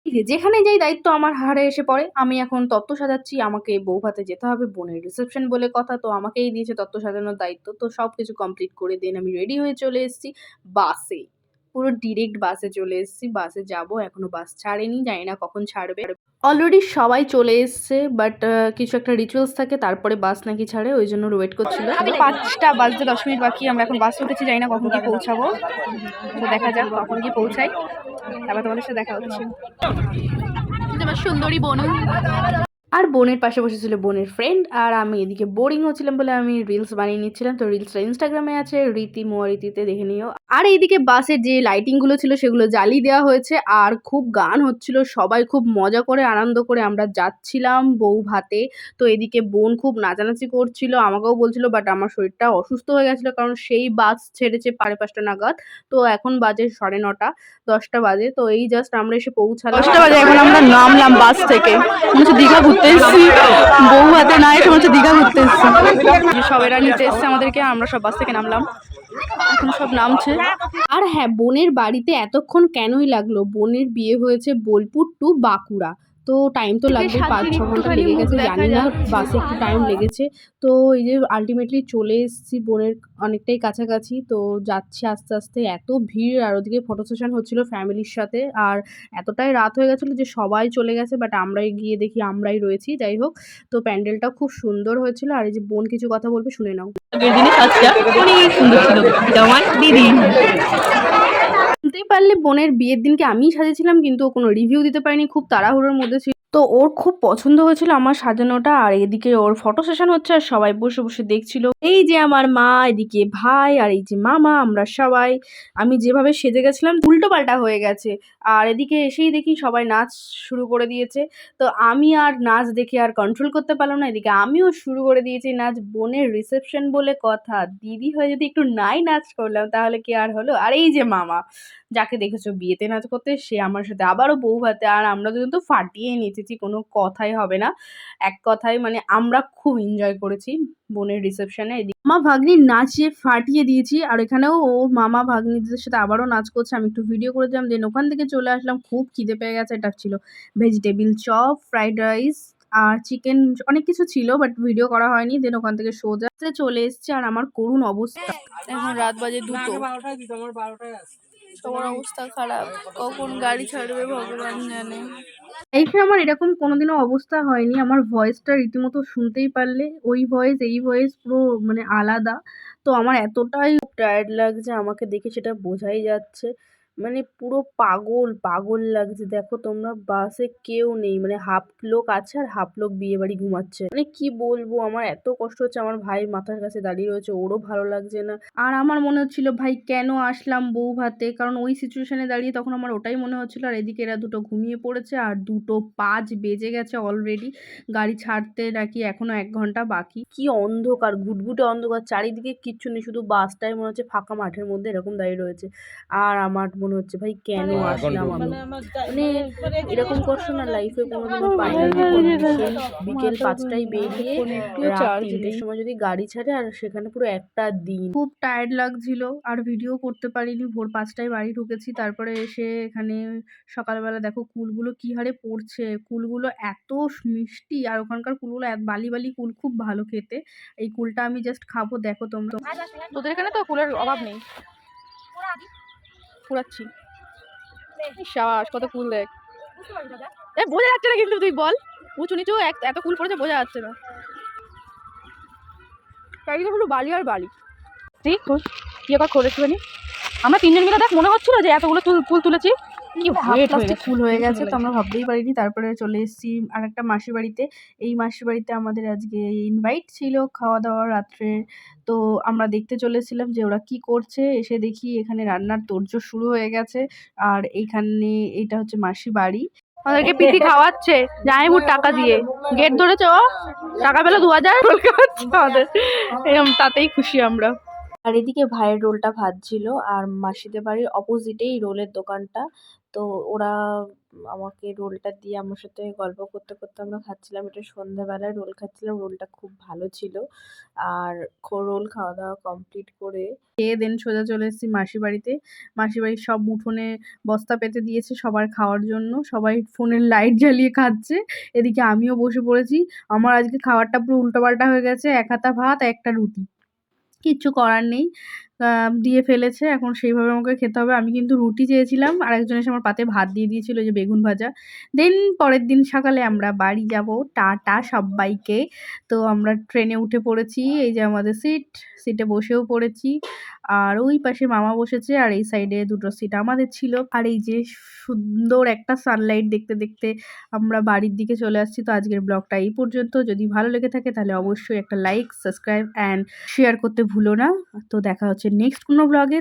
এই যে যেখানে যাই দায়িত্ব আমার ঘাড়ে এসে পড়ে। আমি এখন তত্ত্ব সাজাচ্ছি। আমাকে বউ ভাতে যেতে হবে। বোনের রিসেপশন বলে কথা। তো আমাকেই দিয়েছে তত্ত্ব সাজানোর দায়িত্ব। তো সবকিছু কমপ্লিট করে দেন আমি রেডি হয়ে চলে এসেছি বাসে। পুরো ডিরেক্ট বাসে চলে এসেছি। বাসে যাবো। এখনো বাস ছাড়েনি। জানি না কখন ছাড়বে। অলরেডি সবাই চলে এসছে। বাট কিছু একটা রিচুয়ালস থাকে তারপরে বাস নাকি ছাড়ে। ওইজন্য ওয়েট করছিল। ৫টা বাজতে ১০ মিনিট বাকি। আমরা এখন বাসে উঠেছি। জানি না কখন গিয়ে পৌঁছাবো। তো দেখা যাক কখন গিয়ে পৌঁছাই। তারপর তোমাদের সাথে দেখা হচ্ছে। আমার সুন্দরী বোন আর বোনের পাশে বসেছিল বোনের ফ্রেন্ড আর আমি এদিকে বোরিং হচ্ছিলাম বলে আমি রিলস বানিয়ে নিচ্ছিলাম। তো রিলসটা ইনস্টাগ্রামে আছে রীতি মোয়া রীতিতে দেখে নিও। আর এইদিকে বাসের যে লাইটিং গুলো ছিল সেগুলো জ্বালিয়ে দেওয়া হয়েছে আর খুব গান হচ্ছিল। সবাই খুব মজা করে আনন্দ করে আমরা যাচ্ছিলাম বউ ভাতে। তো এদিকে বোন খুব নাচানাচি করছিল, আমাকেও বলছিল, বাট আমার শরীরটা অসুস্থ হয়ে গেছিল কারণ সেই বাস ছেড়েছে 5:30 নাগাদ। তো এখন বাজে 9:30, 10টা বাজে। তো এই জাস্ট আমরা এসে পৌঁছালাম 10টা বাজে। এখন আমরা নামলাম বাস থেকে। মনে হচ্ছে দীঘা ঘুরতে এসেছি। বউ হাতে না এসে মনে হচ্ছে দীঘা ঘুরতে এসেছি। সবেরা নিতে এসছে আমাদেরকে। আমরা সব বাস থেকে নামলাম। এখন সব নামছে। আর হ্যাঁ, বোনের বাড়িতে এতক্ষণ কেনই লাগলো? বোনের বিয়ে হয়েছে বোলপুর টু বাঁকুড়া। তো টাইম তো লাগবে, 5-6 ঘন্টা লেগে গেছে। জানি না বাসে একটু টাইম লেগেছে। তো এই যে আলটিমেটলি চলে এসেছি বোনের অনেকটাই কাছাকাছি। তো যাচ্ছি আস্তে আস্তে। এত ভিড় আর ওদিকে ফটো সেশন হচ্ছিল ফ্যামিলির সাথে। আর এতটাই রাত হয়ে গেছিলো যে সবাই চলে গেছে, বাট আমরাই গিয়ে দেখি আমরাই রয়েছি। যাই হোক, তো প্যান্ডেলটা খুব সুন্দর হয়েছিল। আর এই যে বোন কিছু কথা বলবে, শুনে নাও। আগের দিনে সাজটা অনেক সুন্দর ছিল। এটা আমার দিদি। শুনতেই পারলে বোনের বিয়ের দিনকে আমিই সাজিয়েছিলাম, কিন্তু ও কোনো রিভিউ দিতে পারিনি। খুব তাড়াহুড়োর মধ্যে ছিল। তো ওর খুব পছন্দ হয়েছিল আমার সাজানোটা। আর এদিকে ওর ফটো সেশন হচ্ছে আর সবাই বসে বসে দেখছিল। এই যে আমার মা, এদিকে ভাই আর এই যে মামা, আমরা সবাই। আমি যেভাবে সেজে গেছিলাম উল্টো পাল্টা হয়ে গেছে। আর এদিকে এসেই দেখি সবাই নাচ শুরু করে দিয়েছে। তো আমি আর নাচ দেখে আর কন্ট্রোল করতে পারলাম না। এদিকে আমিও শুরু করে দিয়েছি নাচ। বোনের রিসেপশন বলে কথা, দিদি হয়ে যদি একটু নাই নাচ করলাম তাহলে কি আর হলো? আর এই যে মামা, যাকে দেখেছো বিয়েতে নাচ করতে, সে আমার সাথে আবারও বউ ভাতে। আর আমরা কিন্তু ফাটিয়ে নেচেছি, কোনো কথাই হবে না। এক কথায় মানে আমরা খুব এনজয় করেছি বোনের রিসেপশনে। মামা ভাগ্নির নাচিয়ে ফাটিয়ে দিয়েছি। আর এখানেও ও মামা ভাগ্নিদের সাথে আবারও নাচ করছে। আমি একটু ভিডিও করেছিলাম, দেন ওখান থেকে চলে আসলাম। খুব খিদে পেয়ে গেছে। এটা ছিল ভেজিটেবিল চপ, ফ্রাইড রাইস আর চিকেন, অনেক কিছু ছিল, বাট ভিডিও করা হয়নি। দেন ওখান থেকে সোজা চলে এসেছি। আর আমার করুণ অবস্থা, এখন রাত বাজে 2টো। সবার অবস্থা খারাপ। কখন গাড়ি ছাড়বে ভগবান জানে। লাইফে আমার এরকম কোনোদিনও অবস্থা হয়নি। আমার ভয়েসটা রীতিমতো শুনতেই পারলে, ওই ভয়েস এই ভয়েস পুরো মানে আলাদা। তো আমার এতটাই টায়ার্ড লাগছে, আমাকে দেখে সেটা বোঝাই যাচ্ছে। মানে পুরো পাগল পাগল লাগছে। দেখো তোমরা, বাসে কেউ নেই, মানে হাফ লোক আছে আর হাফ লোক বিয়ে বাড়ি ঘুমাচ্ছে। মানে কি বলবো, আমার এত কষ্ট হচ্ছে। আমার ভাই মাথার কাছে দাঁড়িয়ে রয়েছে, ওরও ভালো লাগছে না। আর আমার মনে হচ্ছিল ভাই কেন আসলাম বউ ভাতে, কারণ ওই সিচুয়েশনে দাঁড়িয়ে তখন আমার ওটাই মনে হচ্ছিল। আর এদিকে এরা দুটো ঘুমিয়ে পড়েছে আর 2:05 বেজে গেছে অলরেডি। গাড়ি ছাড়তে নাকি এখনো 1 ঘন্টা বাকি। কি অন্ধকার, ঘুটঘুটে অন্ধকার, চারিদিকে কিচ্ছু নেই, শুধু বাসটাই মনে হচ্ছে ফাঁকা মাঠের মধ্যে এরকম দাঁড়িয়ে রয়েছে। আর আমার মনে হচ্ছে ভাই কেন আসলাম আমি? মানে এরকম কষ্ট না লাইফে কোনোদিনও পাইনি। সেই বিকেল 5টায় বেরিয়ে রাত 3টের সময় যদি গাড়ি ছাড়ে, আর সেখানে পুরো একটা দিন। খুব টায়ার্ড লাগছিল আর ভিডিও করতে পারিনি। ভোর 5টায় বাড়ি ঢুকেছি। তারপরে এসে এখানে সকালবেলা দেখো কুলগুলো কি হারে পড়ছে। কুলগুলো এত মিষ্টি আর ওখানকার কুলগুলো বালি বালি কুল, খুব ভালো খেতে। এই কুলটা আমি জাস্ট খাবো। দেখো তোমরা, তোদের এখানে তো কুলের অভাব নেই। কুড়াচ্ছি, সাবাস, কত কুল দেখ। বোঝা যাচ্ছে না কিন্তু, তুই বল। উঁচু নিচু এত কুল পড়েছে, বোঝা যাচ্ছে না। চারিদিকে পুরো বালি আর বালি। ঠিক কি আবার করেছি মানে আমরা 3জন মিলে, দেখ মনে হচ্ছিল যে এতগুলো ফুল তুলেছি, কি প্লাস্টিক ফুল হয়ে গেছে। তো আমরা ভাবতেই পারিনি। তারপরে চলে এসেছি আর একটা মাসির বাড়িতে। এই মাসির বাড়িতে আমাদের আজকে ইনভাইট ছিল খাওয়া দাওয়া রাত্রে। তো আমরা দেখতে চলেছিলাম যে ওরা কি করছে। এসে দেখি এখানে রান্নার তোড়জোড় শুরু হয়ে গেছে। আর এইখানে এটা হচ্ছে মাসি বাড়ি। আমাদেরকে পিঠি খাওয়াচ্ছে জামাইবুর টাকা দিয়ে। গেট ধরেছে ও, টাকা পেলো 2000 আমাদের, এরকম তাতেই খুশি আমরা। আর এদিকে ভাইয়ের রোলটা ভাজছিল। আর মাসিদের বাড়ির অপোজিটেই রোলের দোকানটা। তো ওরা আমাকে রোলটা দিয়ে আমার সাথে গল্প করতে, করতে আমরা খাচ্ছিলাম। এটা সন্ধ্যাবেলায় রোল খাচ্ছিলাম। রোলটা খুব ভালো ছিল। আর রোল খাওয়া-দাওয়া কমপ্লিট করে খেয়ে দেন সোজা চলে এসেছি মাসির বাড়িতে। মাসির বাড়ির সব উঠোনে বস্তা পেতে দিয়েছে সবার খাওয়ার জন্য। সবাই ফোনের লাইট জ্বালিয়ে খাচ্ছে। এদিকে আমিও বসে পড়েছি। আমার আজকে খাবারটা পুরো উল্টোপাল্টা হয়ে গেছে। ১ হাতা ভাত, ১ টা রুটি। কিচ্ছু করার নেই। দিয়ে ফেলেছে। এখন সেইভাবে আমাকে খেতে হবে। আমি কিন্তু রুটি চেয়েছিলাম। আরেকজন এসে আমার পাতে ভাত দিয়ে দিয়েছিল, ওই যে বেগুন ভাজা। দেন পরের দিন সকালে আমরা বাড়ি যাবো। টাটা সব্বাইকে। তো আমরা ট্রেনে উঠে পড়েছি। এই যে আমাদের সিট, সিটে বসেও পড়েছি। আর ওই পাশে মামা বসেছে আর এই সাইডে ২ টো সিট আমাদের ছিল। আর এই যে সুন্দর একটা সানলাইট দেখতে, দেখতে আমরা বাড়ির দিকে চলে আসছি। তো আজকের ব্লগটা এই পর্যন্ত। যদি ভালো লেগে থাকে তাহলে অবশ্যই একটা লাইক, সাবস্ক্রাইব অ্যান্ড শেয়ার করতে ভুলো না। তো দেখা হচ্ছে নেক্সট কোনো ব্লগে।